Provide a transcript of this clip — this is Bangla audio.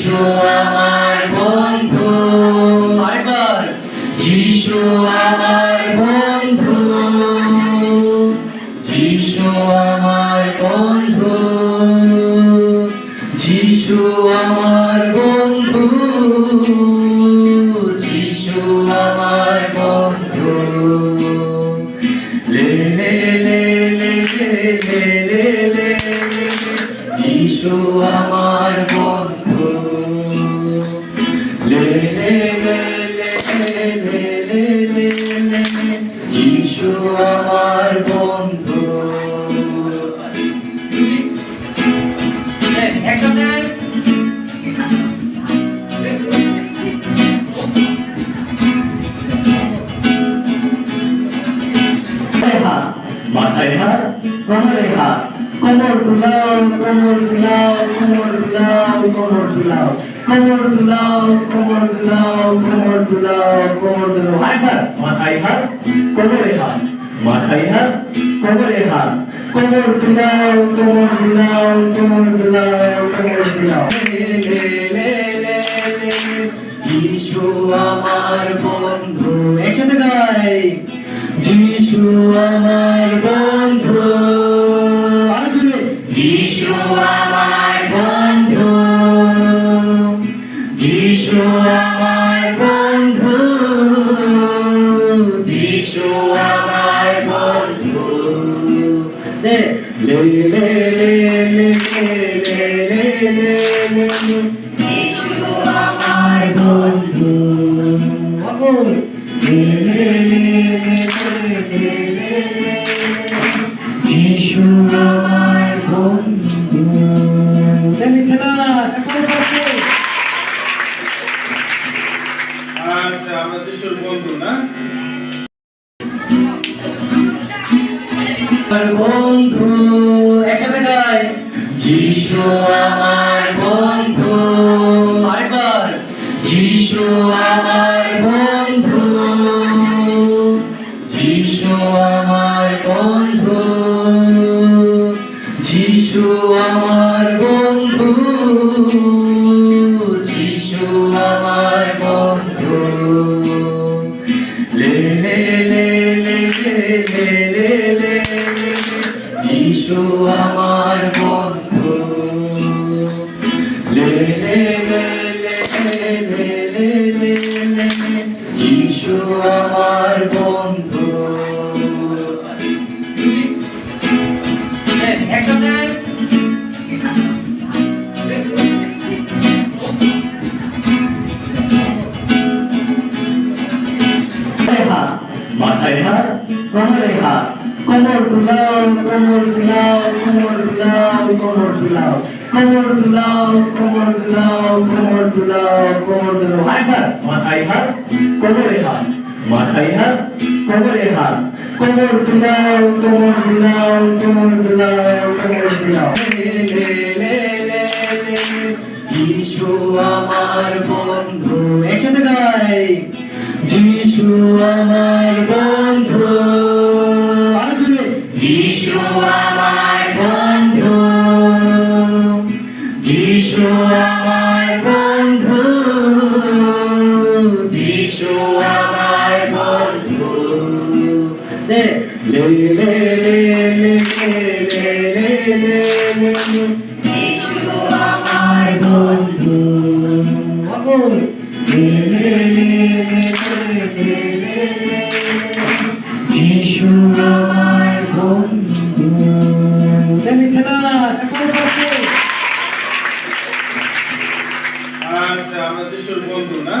যিশু আমার বন্ধু, আরেকবার যিশু আমার বন্ধু, যিশু আমার বন্ধু, যিশু আমার বন্ধু, যিশু আমার বন্ধু। লে লে লে লে লে লে লে লে, যিশু আমার বন্ধু। লে লে লে লে লে লে লে লে, যিশু আমার বন্ধু। একসাথে মাথায় হাত, কোমরে হাত, কোমর দুলাও, কোমর দুলাও, কোমর দুলাও, কোমর দুলাও, কোমর দুলাও, কোমর দুলাও, কোমর দুলাও, কোমর দুলাও। মাথায় হাত, কোমরে হাত, মাথায় হাত, কোমরে হাত, কোমর দুলাও, কোমর দুলাও, কোমর দুলাও, কোমর দুলাও। যিশু আমার বন্ধু, একসাথে গাই। যিশু আমার বন্ধু, যিশু আমার বন্ধু, যিশু আমার বন্ধু, যিশু আমার বন্ধু। লে লে লে লে লে লে লে, যিশু আমার বন্ধু। লে লে লে লে, যিশু আমার বন্ধু। আচ্ছা, আমরা যিশুর বন্ধু না? বন্ধু, একসাথে গাই। যিশু আমার বন্ধু, আরেকবার যিশু আমার বন্ধু, যিশু আমার বন্ধু, যিশু আমার বন্ধু, যিশু আমার বন্ধু। লে লে লে লে লে লে লে, যিশু আমার বন্ধু। লে লে লে লে লে লে লে লে, যিশু আমার বন্ধু। একসাথে মাথায় হাত, কোমরে হাত, কোমর দুলাও, কোমর দুলাও, কোমর দুলাও, কোমর দুলাও, কোমর দুলাও, কোমর দুলাও, কোমর দুলাও, কোমর দুলাও। মাথায় হাত, কোমরে হাত, মাথায় হাত, কোমরে হাত, কোমর দুলাও, কোমর দুলাও, কোমর দুলাও, কোমর দুলাও। যিশু আমার বন্ধু, একসাথে গাই। যিশু আমার বন্ধু, যিশু আমার বন্ধু, যিশু আমার বন্ধু, যিশু আমার বন্ধু। লে লে লে লে লে লে লে, যিশু আমার বন্ধু। লে লে লে লে, যিশু আমার বন্ধু। আচ্ছা, আমরা যিশুর বন্ধু না?